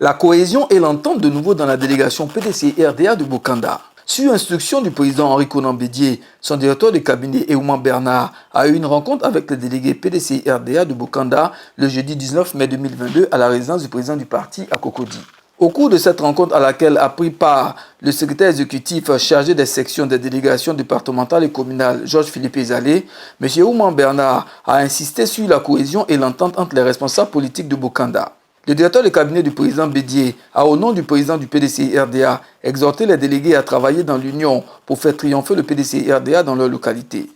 La cohésion et l'entente de nouveau dans la délégation PDCI-RDA de Bokanda. Sur instruction du président Henri Konan Bédié, son directeur de cabinet Eouman Bernard a eu une rencontre avec les délégués PDCI-RDA de Bokanda le jeudi 19 mai 2022 à la résidence du président du parti à Cocody. Au cours de cette rencontre à laquelle a pris part le secrétaire exécutif chargé des sections des délégations départementales et communales, Georges-Philippe Ezalé, M. Eouman Bernard a insisté sur la cohésion et l'entente entre les responsables politiques de Bokanda. Le directeur de cabinet du président Bédié a, au nom du président du PDCI-RDA, exhorté les délégués à travailler dans l'union pour faire triompher le PDCI-RDA dans leur localité.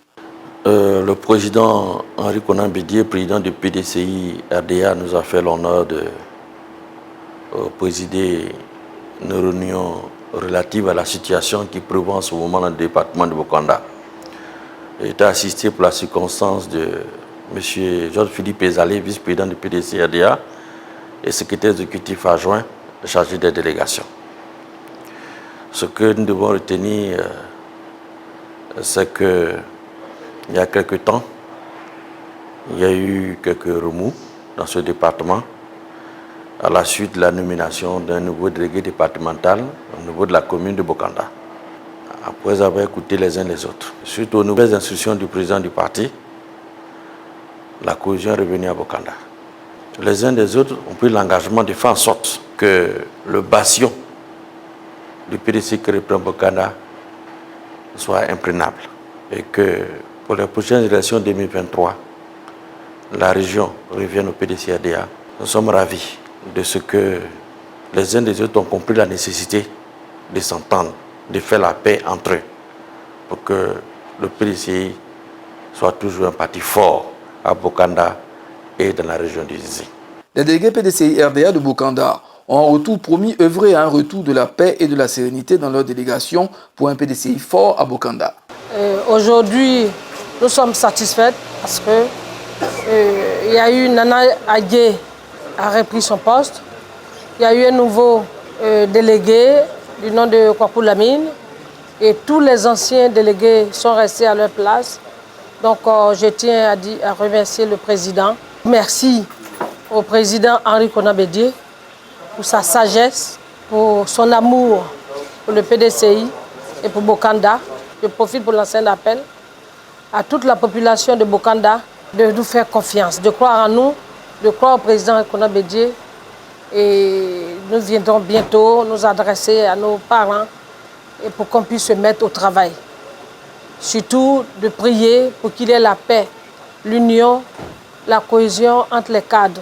Le président Henri Konan Bédié, président du PDCI-RDA, nous a fait l'honneur de présider une réunion relative à la situation qui prévaut en ce moment dans le département de Bokanda. Il était assisté pour la circonstance de M. Georges-Philippe Ezalé, vice-président du PDCI-RDA, et secrétaire exécutif adjoint chargé des délégations. Ce que nous devons retenir, c'est qu'il y a quelque temps, il y a eu quelques remous dans ce département à la suite de la nomination d'un nouveau délégué départemental au niveau de la commune de Bokanda. Après avoir écouté les uns les autres, suite aux nouvelles instructions du président du parti, la cohésion est revenue à Bokanda. Les uns des autres ont pris l'engagement de faire en sorte que le bastion du PDC qui reprend Bokanda soit imprenable et que pour les prochaines élections 2023, la région revienne au PDCI-RDA. Nous sommes ravis de ce que les uns des autres ont compris la nécessité de s'entendre, de faire la paix entre eux pour que le PDCI soit toujours un parti fort à Bokanda et dans la région du Zizi. Les délégués PDCI-RDA de Bokanda ont en retour promis œuvrer à un retour de la paix et de la sérénité dans leur délégation pour un PDCI fort à Bokanda. Aujourd'hui, nous sommes satisfaits parce que il y a eu Nana Adjé a repris son poste. Il y a eu un nouveau délégué du nom de Kwaku Lamine et tous les anciens délégués sont restés à leur place. Donc je tiens à remercier le président. Merci au président Henri Konan Bédié pour sa sagesse, pour son amour pour le PDCI et pour Bokanda. Je profite pour lancer un appel à toute la population de Bokanda de nous faire confiance, de croire en nous, de croire au président Henri Konan Bédié. Et nous viendrons bientôt nous adresser à nos parents et pour qu'on puisse se mettre au travail. Surtout de prier pour qu'il y ait la paix, l'union, la cohésion entre les cadres.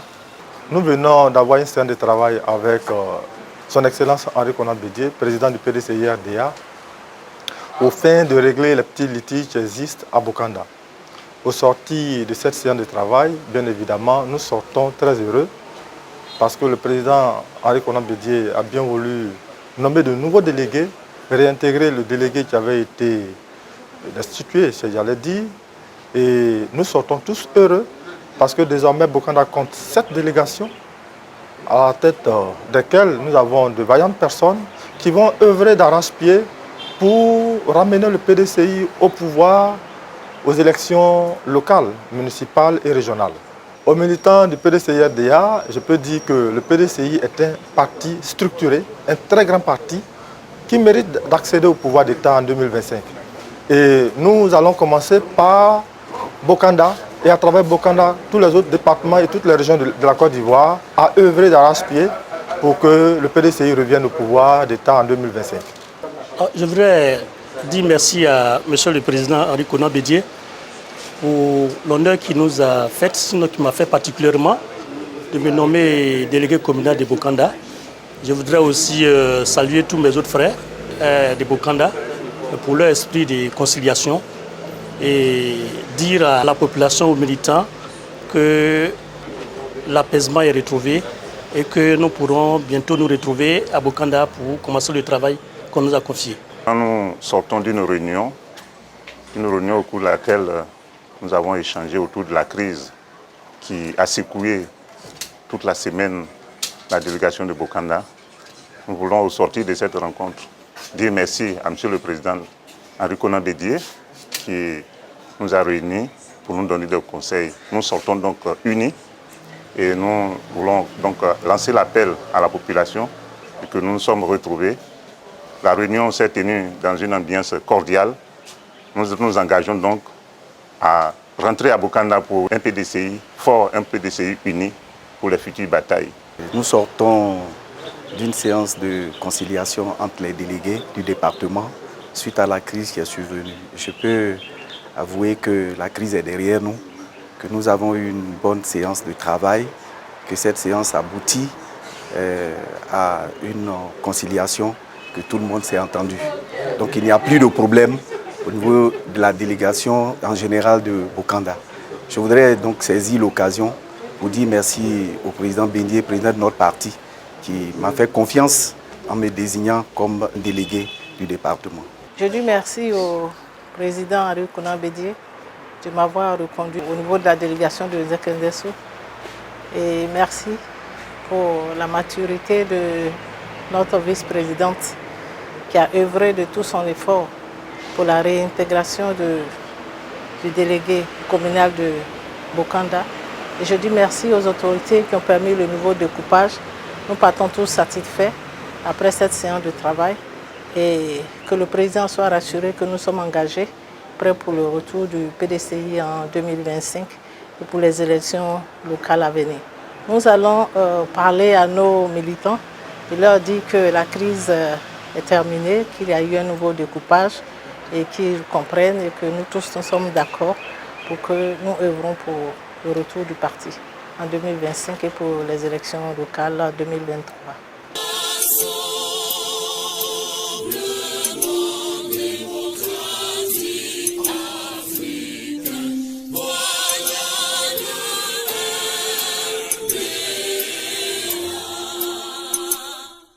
Nous venons d'avoir une séance de travail avec son Excellence Henri Konan Bédié, président du PDCI-RDA, au fin de régler les petits litiges qui existent à Bokanda. Au sortir de cette séance de travail, bien évidemment, nous sortons très heureux parce que le président Henri Konan Bédié a bien voulu nommer de nouveaux délégués, réintégrer le délégué qui avait été destitué, j'allais dire, et nous sortons tous heureux parce que désormais Bokanda compte 7 délégations à la tête desquelles nous avons de vaillantes personnes qui vont œuvrer d'arrache-pied pour ramener le PDCI au pouvoir aux élections locales, municipales et régionales. Aux militants du PDCI-RDA, je peux dire que le PDCI est un parti structuré, un très grand parti qui mérite d'accéder au pouvoir d'État en 2025. Et nous allons commencer par Bokanda et à travers Bokanda, tous les autres départements et toutes les régions de la Côte d'Ivoire à œuvrer d'arrache-pied pour que le PDCI revienne au pouvoir d'État en 2025. Je voudrais dire merci à M. le Président Henri Konan Bédié pour l'honneur qu'il nous a fait, sinon qui m'a fait particulièrement, de me nommer délégué communal de Bokanda. Je voudrais aussi saluer tous mes autres frères de Bokanda pour leur esprit de conciliation et dire à la population, aux militants, que l'apaisement est retrouvé et que nous pourrons bientôt nous retrouver à Bokanda pour commencer le travail qu'on nous a confié. Nous sortons d'une réunion au cours de laquelle nous avons échangé autour de la crise qui a secoué toute la semaine la délégation de Bokanda. Nous voulons au sortir de cette rencontre dire merci à M. le Président Henri Konan Bédié qui nous a réunis pour nous donner des conseils. Nous sortons donc unis Et nous voulons donc lancer l'appel à la population et que nous nous sommes retrouvés. La réunion s'est tenue dans une ambiance cordiale. Nous nous engageons donc à rentrer à Bokanda pour un PDCI fort, un PDCI uni pour les futures batailles. Nous sortons d'une séance de conciliation entre les délégués du département suite à la crise qui est survenue. Je peux avouer que la crise est derrière nous, que nous avons eu une bonne séance de travail, que cette séance aboutit à une conciliation, que tout le monde s'est entendu. Donc il n'y a plus de problème au niveau de la délégation en général de Bokanda. Je voudrais donc saisir l'occasion pour dire merci au président Bendié, président de notre parti, qui m'a fait confiance en me désignant comme délégué du département. Je dis merci au président Arikouna Bédié de m'avoir reconduit au niveau de la délégation de Zekendesso. Et merci pour la maturité de notre vice-présidente qui a œuvré de tout son effort pour la réintégration du délégué communal de Bokanda. Et je dis merci aux autorités qui ont permis le nouveau découpage. Nous partons tous satisfaits après cette séance de travail et que le président soit rassuré que nous sommes engagés, prêts pour le retour du PDCI en 2025 et pour les élections locales à venir. Nous allons parler à nos militants et leur dire que la crise est terminée, qu'il y a eu un nouveau découpage et qu'ils comprennent et que nous tous nous sommes d'accord pour que nous œuvrons pour le retour du parti en 2025 et pour les élections locales en 2023.